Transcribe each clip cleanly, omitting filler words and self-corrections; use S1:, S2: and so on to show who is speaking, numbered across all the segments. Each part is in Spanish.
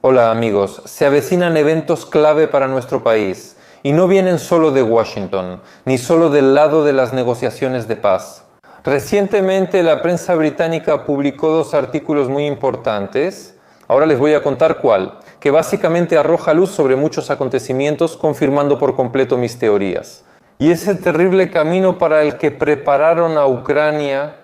S1: Hola amigos, se avecinan eventos clave para nuestro país y no vienen solo de Washington, ni solo del lado de las negociaciones de paz. Recientemente la prensa británica publicó dos artículos muy importantes, ahora les voy a contar cuál, que básicamente arroja luz sobre muchos acontecimientos confirmando por completo mis teorías. Y ese terrible camino para el que prepararon a Ucrania.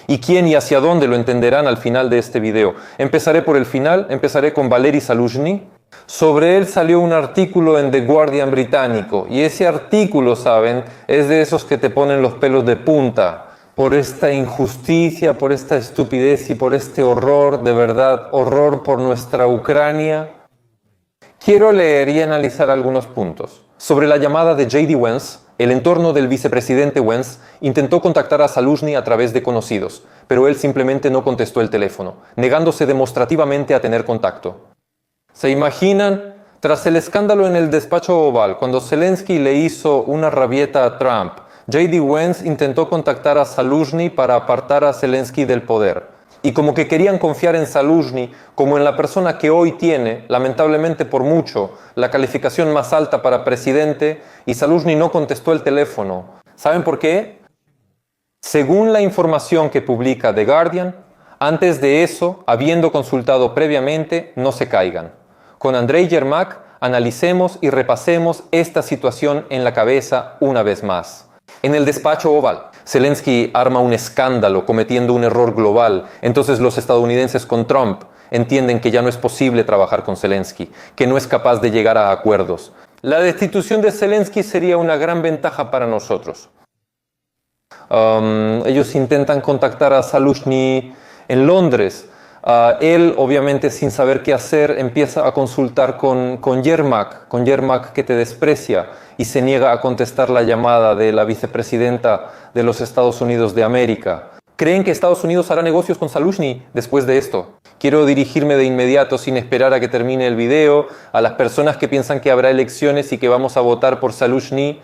S1: ¿Y quién y hacia dónde lo entenderán al final de este video? Empezaré por el final, empezaré con Valery Zaluzhny. Sobre él salió un artículo en The Guardian británico y ese artículo, saben, es de esos que te ponen los pelos de punta por esta injusticia, por esta estupidez y por este horror, de verdad, horror por nuestra Ucrania. Quiero leer y analizar algunos puntos. Sobre la llamada de J.D. Vance, el entorno del vicepresidente Vance intentó contactar a Zaluzhny a través de conocidos, pero él simplemente no contestó el teléfono, negándose demostrativamente a tener contacto. ¿Se imaginan? Tras el escándalo en el despacho Oval, cuando Zelensky le hizo una rabieta a Trump, J.D. Vance intentó contactar a Zaluzhny para apartar a Zelensky del poder. Y como que querían confiar en Zaluzhny como en la persona que hoy tiene, lamentablemente por mucho, la calificación más alta para presidente, y Zaluzhny no contestó el teléfono. ¿Saben por qué? Según la información que publica The Guardian, antes de eso, habiendo consultado previamente, no se caigan. Con Andrei Yermak analicemos y repasemos esta situación en la cabeza una vez más. En el despacho Oval, Zelensky arma un escándalo cometiendo un error global. Entonces los estadounidenses con Trump entienden que ya no es posible trabajar con Zelensky, que no es capaz de llegar a acuerdos. La destitución de Zelensky sería una gran ventaja para nosotros. Ellos intentan contactar a Zaluzhny en Londres. Él, obviamente, sin saber qué hacer, empieza a consultar con Yermak que te desprecia y se niega a contestar la llamada de la vicepresidenta de los Estados Unidos de América. ¿Creen que Estados Unidos hará negocios con Zaluzhny después de esto? Quiero dirigirme de inmediato, sin esperar a que termine el video, a las personas que piensan que habrá elecciones y que vamos a votar por Zaluzhny.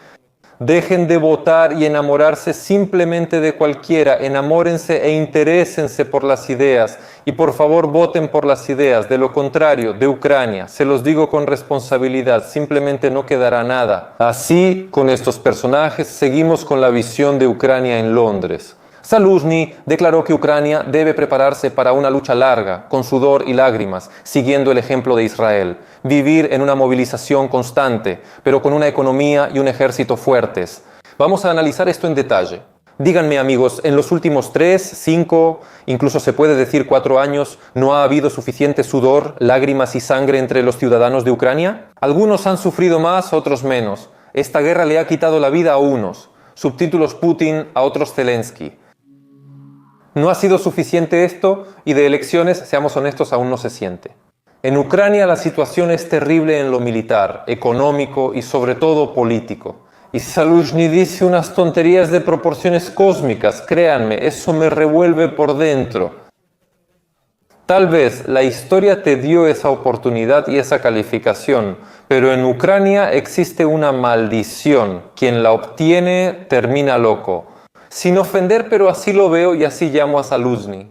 S1: Dejen de votar y enamorarse simplemente de cualquiera, enamórense e interésense por las ideas y por favor voten por las ideas, de lo contrario, de Ucrania, se los digo con responsabilidad, simplemente no quedará nada. Así, con estos personajes, seguimos con la visión de Ucrania en Londres. Zaluzhny declaró que Ucrania debe prepararse para una lucha larga, con sudor y lágrimas, siguiendo el ejemplo de Israel. Vivir en una movilización constante, pero con una economía y un ejército fuertes. Vamos a analizar esto en detalle. Díganme amigos, en los últimos 3, 5, incluso se puede decir 4 años, ¿no ha habido suficiente sudor, lágrimas y sangre entre los ciudadanos de Ucrania? Algunos han sufrido más, otros menos. Esta guerra le ha quitado la vida a unos. Subtítulos Putin, a otros Zelensky. No ha sido suficiente esto y de elecciones, seamos honestos, aún no se siente. En Ucrania la situación es terrible en lo militar, económico y sobre todo político. Y Zaluzhny dice unas tonterías de proporciones cósmicas, créanme, eso me revuelve por dentro. Tal vez la historia te dio esa oportunidad y esa calificación, pero en Ucrania existe una maldición. Quien la obtiene termina loco. Sin ofender, pero así lo veo y así llamo a Zaluzhny.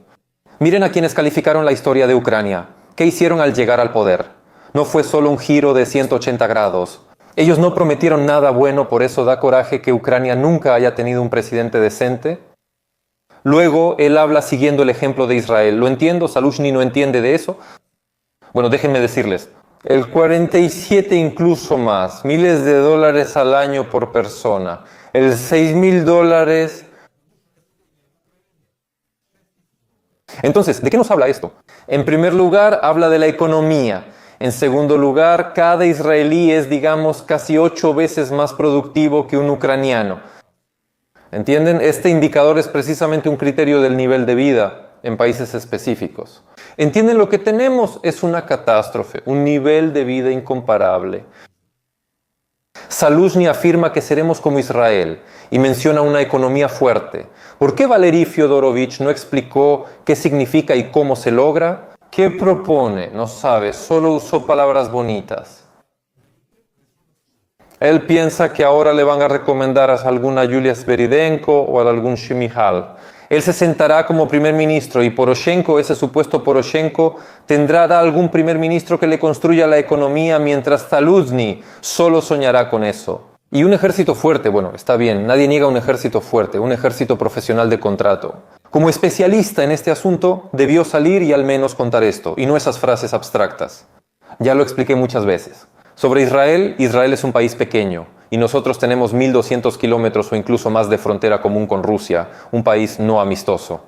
S1: Miren a quienes calificaron la historia de Ucrania. ¿Qué hicieron al llegar al poder? No fue solo un giro de 180 grados. Ellos no prometieron nada bueno, por eso da coraje que Ucrania nunca haya tenido un presidente decente. Luego, él habla siguiendo el ejemplo de Israel. ¿Lo entiendo? ¿Zaluzhny no entiende de eso? Bueno, déjenme decirles. El 47 incluso más. Miles de dólares al año por persona. El $6,000... Entonces, ¿de qué nos habla esto? En primer lugar, habla de la economía. En segundo lugar, cada israelí es, digamos, casi 8 veces más productivo que un ucraniano. ¿Entienden? Este indicador es precisamente un criterio del nivel de vida en países específicos. ¿Entienden? Lo que tenemos es una catástrofe, un nivel de vida incomparable. Zaluzhny afirma que seremos como Israel y menciona una economía fuerte. ¿Por qué Valery Fyodorovich no explicó qué significa y cómo se logra? ¿Qué propone? No sabe, solo usó palabras bonitas. Él piensa que ahora le van a recomendar a alguna Yulia Sviridenko o a algún Shimihal. Él se sentará como primer ministro y Poroshenko, ese supuesto Poroshenko, tendrá algún primer ministro que le construya la economía mientras Zaluzny solo soñará con eso. Y un ejército fuerte, bueno, está bien, nadie niega un ejército fuerte, un ejército profesional de contrato. Como especialista en este asunto, debió salir y al menos contar esto, y no esas frases abstractas. Ya lo expliqué muchas veces. Sobre Israel, Israel es un país pequeño, y nosotros tenemos 1.200 kilómetros o incluso más de frontera común con Rusia, un país no amistoso.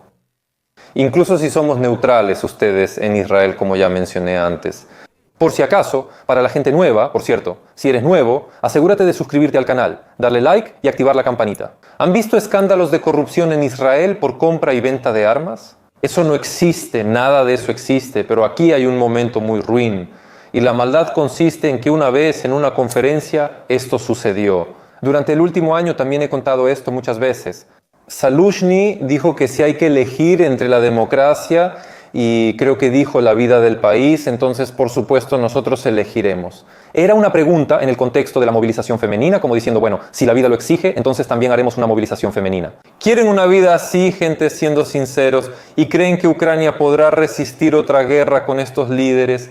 S1: Incluso si somos neutrales ustedes en Israel, como ya mencioné antes. Por si acaso, para la gente nueva, por cierto, si eres nuevo, asegúrate de suscribirte al canal, darle like y activar la campanita. ¿Han visto escándalos de corrupción en Israel por compra y venta de armas? Eso no existe, nada de eso existe, pero aquí hay un momento muy ruin. Y la maldad consiste en que una vez en una conferencia esto sucedió. Durante el último año también he contado esto muchas veces. Zaluzny dijo que si hay que elegir entre la democracia y creo que dijo la vida del país, entonces por supuesto nosotros elegiremos. Era una pregunta en el contexto de la movilización femenina, como diciendo, bueno, si la vida lo exige, entonces también haremos una movilización femenina. ¿Quieren una vida así, gente, siendo sinceros, y creen que Ucrania podrá resistir otra guerra con estos líderes?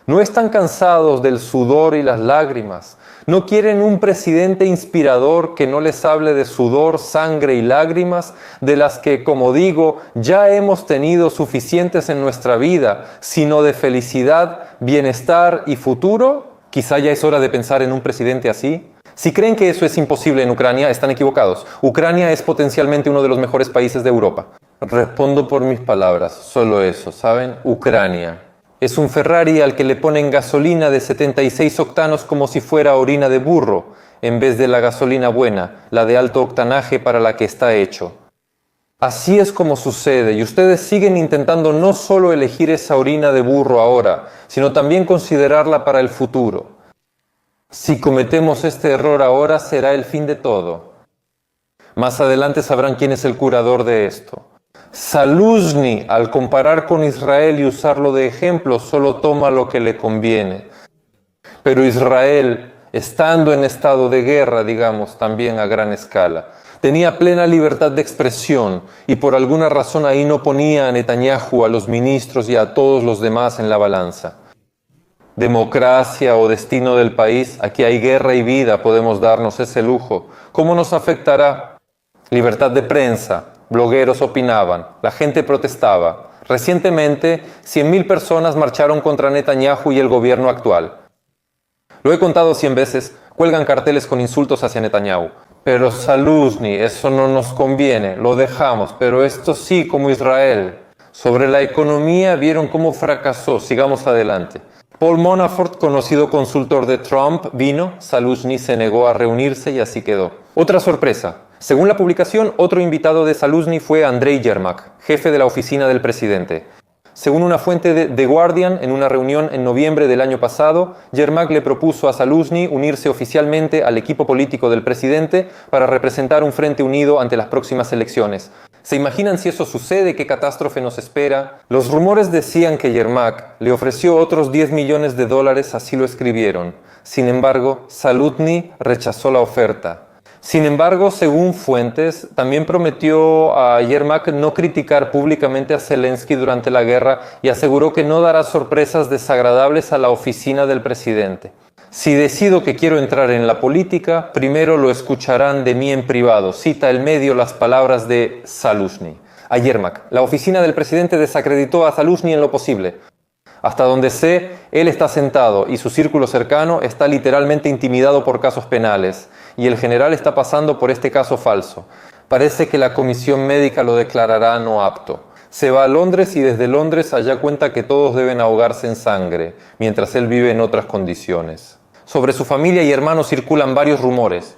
S1: ¿No están cansados del sudor y las lágrimas? ¿No quieren un presidente inspirador que no les hable de sudor, sangre y lágrimas, de las que, como digo, ya hemos tenido suficientes en nuestra vida, sino de felicidad, bienestar y futuro? Quizá ya es hora de pensar en un presidente así. Si creen que eso es imposible en Ucrania, están equivocados. Ucrania es potencialmente uno de los mejores países de Europa. Respondo por mis palabras, solo eso, ¿saben? Ucrania. Es un Ferrari al que le ponen gasolina de 76 octanos como si fuera orina de burro, en vez de la gasolina buena, la de alto octanaje para la que está hecho. Así es como sucede, y ustedes siguen intentando no solo elegir esa orina de burro ahora, sino también considerarla para el futuro. Si cometemos este error ahora, será el fin de todo. Más adelante sabrán quién es el curador de esto. Zaluzny, al comparar con Israel y usarlo de ejemplo, solo toma lo que le conviene. Pero Israel, estando en estado de guerra, digamos, también a gran escala, tenía plena libertad de expresión y por alguna razón ahí no ponía a Netanyahu, a los ministros y a todos los demás en la balanza. Democracia o destino del país, aquí hay guerra y vida, podemos darnos ese lujo. ¿Cómo nos afectará? Libertad de prensa. Blogueros opinaban, la gente protestaba. Recientemente, 100.000 personas marcharon contra Netanyahu y el gobierno actual. Lo he contado 100 veces, cuelgan carteles con insultos hacia Netanyahu. Pero Zaluzny, eso no nos conviene, lo dejamos, pero esto sí, como Israel. Sobre la economía, vieron cómo fracasó, sigamos adelante. Paul Manafort, conocido consultor de Trump, vino, Zaluzny se negó a reunirse y así quedó. Otra sorpresa. Según la publicación, otro invitado de Zaluzny fue Andrei Yermak, jefe de la oficina del presidente. Según una fuente de The Guardian, en una reunión en noviembre del año pasado, Yermak le propuso a Zaluzny unirse oficialmente al equipo político del presidente para representar un frente unido ante las próximas elecciones. ¿Se imaginan si eso sucede? ¿Qué catástrofe nos espera? Los rumores decían que Yermak le ofreció otros $10 millones, así lo escribieron. Sin embargo, Zaluzny rechazó la oferta. Sin embargo, según fuentes, también prometió a Yermak no criticar públicamente a Zelensky durante la guerra y aseguró que no dará sorpresas desagradables a la oficina del presidente. Si decido que quiero entrar en la política, primero lo escucharán de mí en privado. Cita el medio las palabras de Zaluzny. A Yermak, la oficina del presidente desacreditó a Zaluzny en lo posible. Hasta donde sé, él está sentado y su círculo cercano está literalmente intimidado por casos penales. Y el general está pasando por este caso falso. Parece que la comisión médica lo declarará no apto. Se va a Londres y desde Londres allá cuenta que todos deben ahogarse en sangre, mientras él vive en otras condiciones. Sobre su familia y hermanos circulan varios rumores.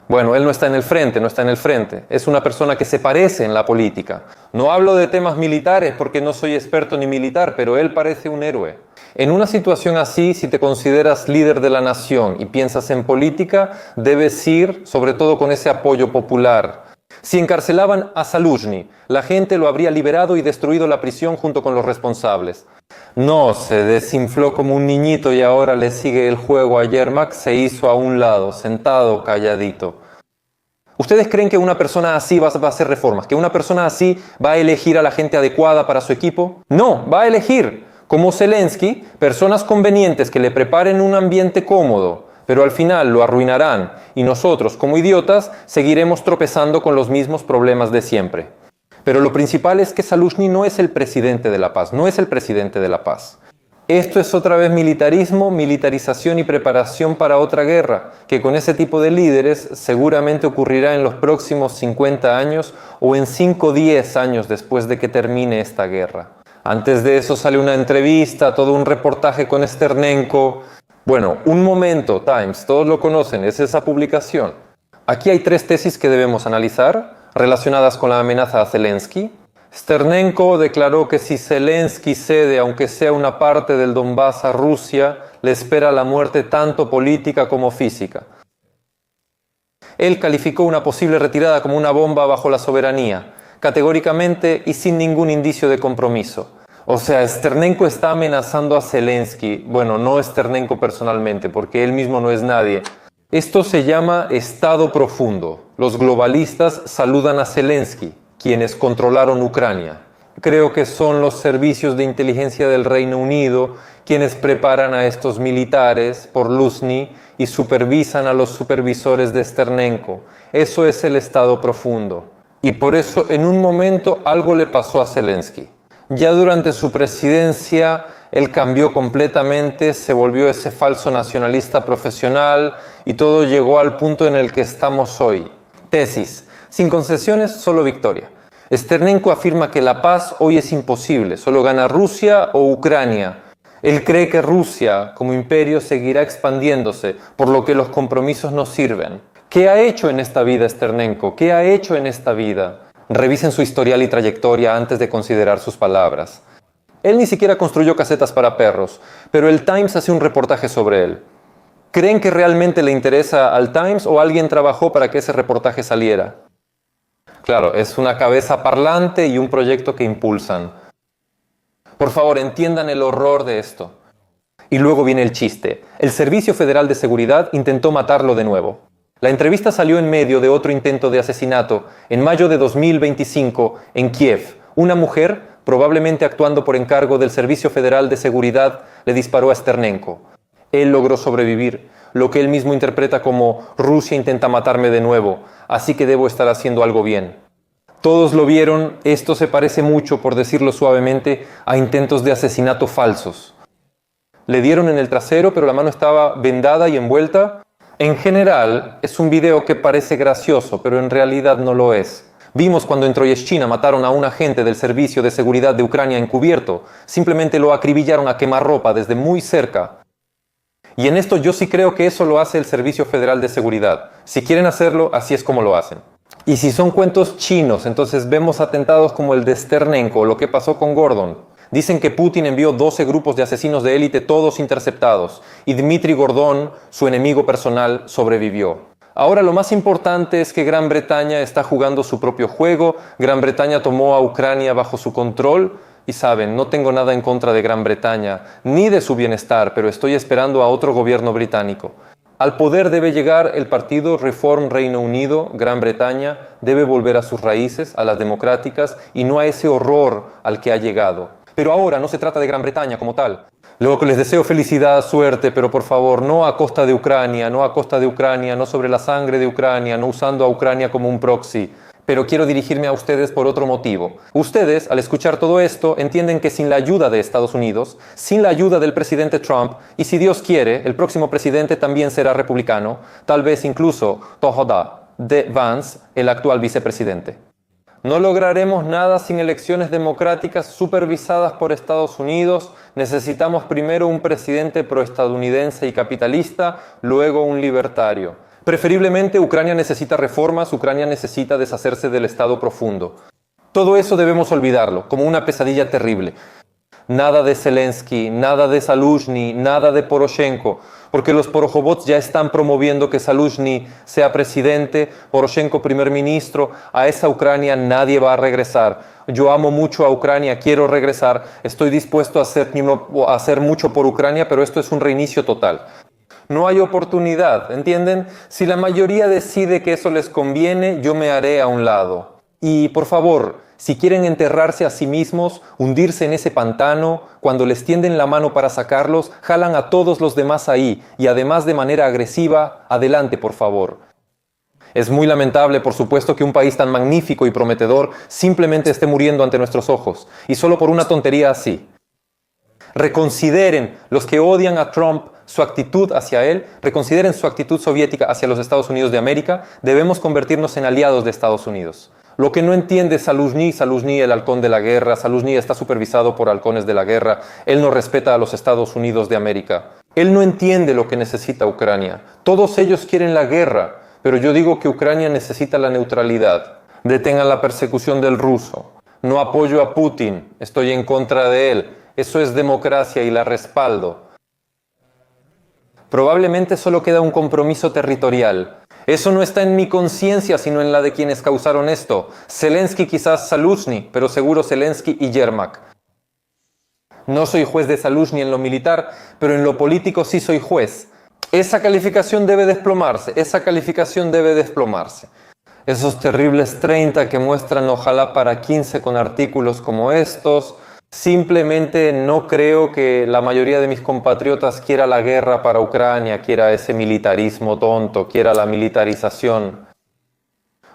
S1: Bueno, él no está en el frente. Es una persona que se parece en la política. No hablo de temas militares porque no soy experto ni militar, pero él parece un héroe. En una situación así, si te consideras líder de la nación y piensas en política, debes ir, sobre todo con ese apoyo popular. Si encarcelaban a Zaluzny, la gente lo habría liberado y destruido la prisión junto con los responsables. No, se desinfló como un niñito y ahora le sigue el juego a Yermak, se hizo a un lado, sentado, calladito. ¿Ustedes creen que una persona así va a hacer reformas? ¿Que una persona así va a elegir a la gente adecuada para su equipo? No, va a elegir, como Zelensky, personas convenientes que le preparen un ambiente cómodo, pero al final lo arruinarán y nosotros, como idiotas, seguiremos tropezando con los mismos problemas de siempre. Pero lo principal es que Zaluzhny no es el presidente de la paz, no es el presidente de la paz. Esto es otra vez militarismo, militarización y preparación para otra guerra, que con ese tipo de líderes seguramente ocurrirá en los próximos 50 años o en 5 o 10 años después de que termine esta guerra. Antes de eso sale una entrevista, todo un reportaje con Sternenko. Bueno, Un Momento, Times, todos lo conocen, es esa publicación. Aquí hay 3 tesis que debemos analizar relacionadas con la amenaza a Zelensky. Sternenko declaró que si Zelensky cede, aunque sea una parte del Donbass a Rusia, le espera la muerte tanto política como física. Él calificó una posible retirada como una bomba bajo la soberanía, categóricamente y sin ningún indicio de compromiso. O sea, Sternenko está amenazando a Zelensky. Bueno, no Sternenko personalmente, porque él mismo no es nadie. Esto se llama Estado profundo. Los globalistas saludan a Zelensky, quienes controlaron Ucrania. Creo que son los servicios de inteligencia del Reino Unido quienes preparan a estos militares por Luzhny y supervisan a los supervisores de Sternenko. Eso es el Estado profundo. Y por eso en un momento algo le pasó a Zelensky. Ya durante su presidencia él cambió completamente, se volvió ese falso nacionalista profesional y todo llegó al punto en el que estamos hoy. Tesis. Sin concesiones, solo victoria. Sternenko afirma que la paz hoy es imposible, solo gana Rusia o Ucrania. Él cree que Rusia, como imperio, seguirá expandiéndose, por lo que los compromisos no sirven. ¿Qué ha hecho en esta vida Sternenko? ¿Qué ha hecho en esta vida? Revisen su historial y trayectoria antes de considerar sus palabras. Él ni siquiera construyó casetas para perros, pero el Times hace un reportaje sobre él. ¿Creen que realmente le interesa al Times o alguien trabajó para que ese reportaje saliera? Claro, es una cabeza parlante y un proyecto que impulsan. Por favor, entiendan el horror de esto. Y luego viene el chiste. El Servicio Federal de Seguridad intentó matarlo de nuevo. La entrevista salió en medio de otro intento de asesinato en mayo de 2025 en Kiev. Una mujer, probablemente actuando por encargo del Servicio Federal de Seguridad, le disparó a Sternenko. Él logró sobrevivir, lo que él mismo interpreta como Rusia intenta matarme de nuevo, así que debo estar haciendo algo bien. Todos lo vieron, esto se parece mucho, por decirlo suavemente, a intentos de asesinato falsos. Le dieron en el trasero, pero la mano estaba vendada y envuelta. En general, es un video que parece gracioso, pero en realidad no lo es. Vimos cuando en Troyeshchina mataron a un agente del Servicio de Seguridad de Ucrania encubierto. Simplemente lo acribillaron a quemarropa desde muy cerca. Y en esto yo sí creo que eso lo hace el Servicio Federal de Seguridad. Si quieren hacerlo, así es como lo hacen. Y si son cuentos chinos, entonces vemos atentados como el de Sternenko, lo que pasó con Gordon. Dicen que Putin envió 12 grupos de asesinos de élite, todos interceptados, y Dmitry Gordon, su enemigo personal, sobrevivió. Ahora lo más importante es que Gran Bretaña está jugando su propio juego. Gran Bretaña tomó a Ucrania bajo su control. Y saben, no tengo nada en contra de Gran Bretaña, ni de su bienestar, pero estoy esperando a otro gobierno británico. Al poder debe llegar el partido Reform Reino Unido, Gran Bretaña, debe volver a sus raíces, a las democráticas, y no a ese horror al que ha llegado. Pero ahora no se trata de Gran Bretaña como tal. Luego les deseo felicidad, suerte, pero por favor, no a costa de Ucrania, no a costa de Ucrania, no sobre la sangre de Ucrania, no usando a Ucrania como un proxy. Pero quiero dirigirme a ustedes por otro motivo. Ustedes, al escuchar todo esto, entienden que sin la ayuda de Estados Unidos, sin la ayuda del presidente Trump, y si Dios quiere, el próximo presidente también será republicano, tal vez incluso Tohoda de Vance, el actual vicepresidente. No lograremos nada sin elecciones democráticas supervisadas por Estados Unidos. Necesitamos primero un presidente proestadounidense y capitalista, luego un libertario. Preferiblemente Ucrania necesita reformas, Ucrania necesita deshacerse del Estado profundo. Todo eso debemos olvidarlo, como una pesadilla terrible. Nada de Zelensky, nada de Zaluzhny, nada de Poroshenko, porque los porojobots ya están promoviendo que Zaluzhny sea presidente, Poroshenko primer ministro. A esa Ucrania nadie va a regresar. Yo amo mucho a Ucrania, quiero regresar, estoy dispuesto a hacer mucho por Ucrania, pero esto es un reinicio total. No hay oportunidad, ¿entienden? Si la mayoría decide que eso les conviene, yo me haré a un lado. Y por favor, si quieren enterrarse a sí mismos, hundirse en ese pantano, cuando les tienden la mano para sacarlos, jalan a todos los demás ahí, y además de manera agresiva, adelante por favor. Es muy lamentable, por supuesto, que un país tan magnífico y prometedor simplemente esté muriendo ante nuestros ojos, y solo por una tontería así. Reconsideren, los que odian a Trump, su actitud hacia él, reconsideren su actitud soviética hacia los Estados Unidos de América. Debemos convertirnos en aliados de Estados Unidos. Lo que no entiende Zaluzhny, el halcón de la guerra, Zaluzhny está supervisado por halcones de la guerra, él no respeta a los Estados Unidos de América. Él no entiende lo que necesita Ucrania. Todos ellos quieren la guerra, pero yo digo que Ucrania necesita la neutralidad. Detengan la persecución del ruso. No apoyo a Putin, estoy en contra de él. Eso es democracia y la respaldo. Probablemente solo queda un compromiso territorial. Eso no está en mi conciencia, sino en la de quienes causaron esto. Zelensky, quizás Zaluzhny, pero seguro Zelensky y Yermak. No soy juez de Zaluzhny en lo militar, pero en lo político sí soy juez. Esa calificación debe desplomarse, Esos terribles 30 que muestran ojalá para 15 con artículos como estos. Simplemente no creo que la mayoría de mis compatriotas quiera la guerra para Ucrania, quiera ese militarismo tonto, quiera la militarización.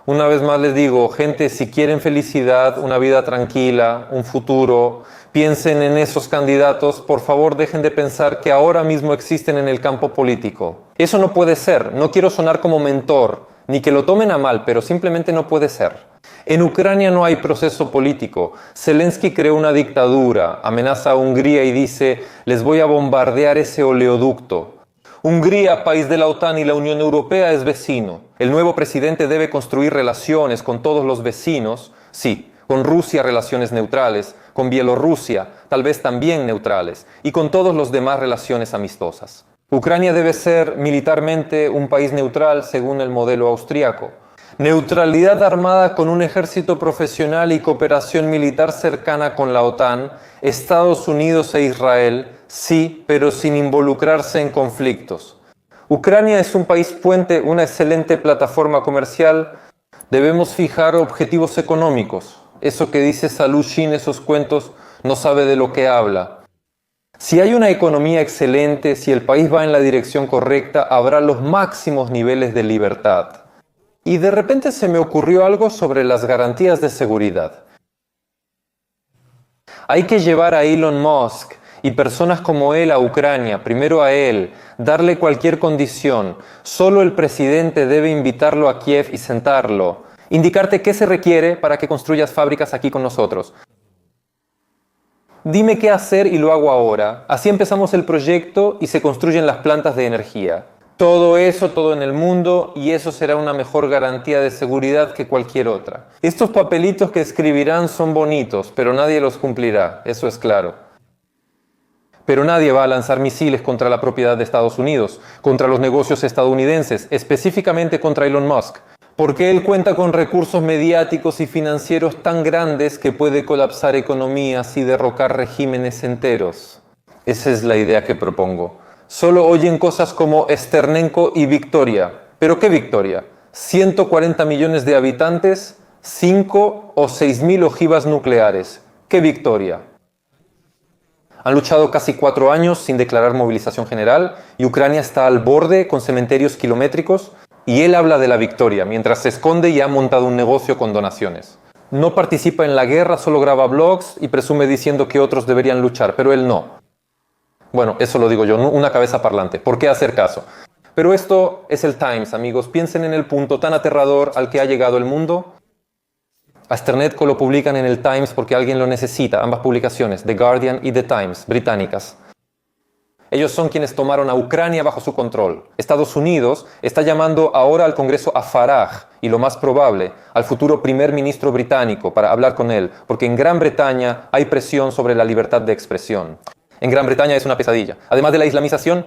S1: Una vez más les digo, gente, si quieren felicidad, una vida tranquila, un futuro, piensen en esos candidatos, por favor dejen de pensar que ahora mismo existen en el campo político. Eso no puede ser, no quiero sonar como mentor, ni que lo tomen a mal, pero simplemente no puede ser. En Ucrania no hay proceso político. Zelensky creó una dictadura, amenaza a Hungría y dice, les voy a bombardear ese oleoducto. Hungría, país de la OTAN y la Unión Europea, es vecino. El nuevo presidente debe construir relaciones con todos los vecinos, sí, con Rusia relaciones neutrales, con Bielorrusia tal vez también neutrales, y con todos los demás relaciones amistosas. Ucrania debe ser militarmente un país neutral según el modelo austriaco. Neutralidad armada con un ejército profesional y cooperación militar cercana con la OTAN, Estados Unidos e Israel, sí, pero sin involucrarse en conflictos. Ucrania es un país puente, una excelente plataforma comercial. Debemos fijar objetivos económicos. Eso que dice Zaluzhny en esos cuentos no sabe de lo que habla. Si hay una economía excelente, si el país va en la dirección correcta, habrá los máximos niveles de libertad. Y de repente se me ocurrió algo sobre las garantías de seguridad. Hay que llevar a Elon Musk y personas como él a Ucrania, primero a él, darle cualquier condición. Solo el presidente debe invitarlo a Kiev y sentarlo. Indicarte qué se requiere para que construyas fábricas aquí con nosotros. Dime qué hacer y lo hago ahora. Así empezamos el proyecto y se construyen las plantas de energía. Todo eso, todo en el mundo, y eso será una mejor garantía de seguridad que cualquier otra. Estos papelitos que escribirán son bonitos, pero nadie los cumplirá, eso es claro. Pero nadie va a lanzar misiles contra la propiedad de Estados Unidos, contra los negocios estadounidenses, específicamente contra Elon Musk, porque él cuenta con recursos mediáticos y financieros tan grandes que puede colapsar economías y derrocar regímenes enteros. Esa es la idea que propongo. Solo oyen cosas como Sternenko y Victoria. ¿Pero qué Victoria? ¿140 millones de habitantes? ¿5 o 6.000 ojivas nucleares? ¿Qué Victoria? Han luchado casi 4 años sin declarar movilización general y Ucrania está al borde con cementerios kilométricos y él habla de la victoria mientras se esconde y ha montado un negocio con donaciones. No participa en la guerra, solo graba blogs y presume diciendo que otros deberían luchar, pero él no. Bueno, eso lo digo yo, una cabeza parlante. ¿Por qué hacer caso? Pero esto es el Times, amigos. Piensen en el punto tan aterrador al que ha llegado el mundo. A Sternenko lo publican en el Times porque alguien lo necesita, ambas publicaciones, The Guardian y The Times, británicas. Ellos son quienes tomaron a Ucrania bajo su control. Estados Unidos está llamando ahora al Congreso a Farage, y lo más probable, al futuro primer ministro británico para hablar con él, porque en Gran Bretaña hay presión sobre la libertad de expresión. En Gran Bretaña es una pesadilla. Además de la islamización,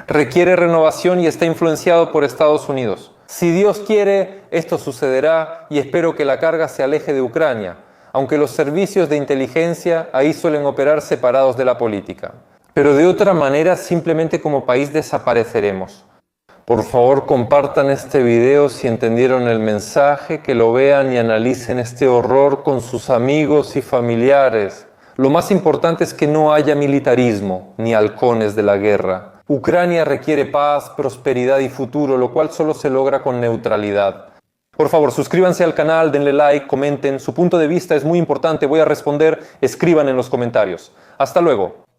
S1: requiere renovación y está influenciado por Estados Unidos. Si Dios quiere, esto sucederá y espero que la carga se aleje de Ucrania, aunque los servicios de inteligencia ahí suelen operar separados de la política. pero de otra manera simplemente como país desapareceremos. Por favor, compartan este video si entendieron el mensaje, que lo vean y analicen este horror con sus amigos y familiares. Lo más importante es que no haya militarismo ni halcones de la guerra. Ucrania requiere paz, prosperidad y futuro, lo cual solo se logra con neutralidad. Por favor, suscríbanse al canal, denle like, comenten. Su punto de vista es muy importante, voy a responder, escriban en los comentarios. Hasta luego.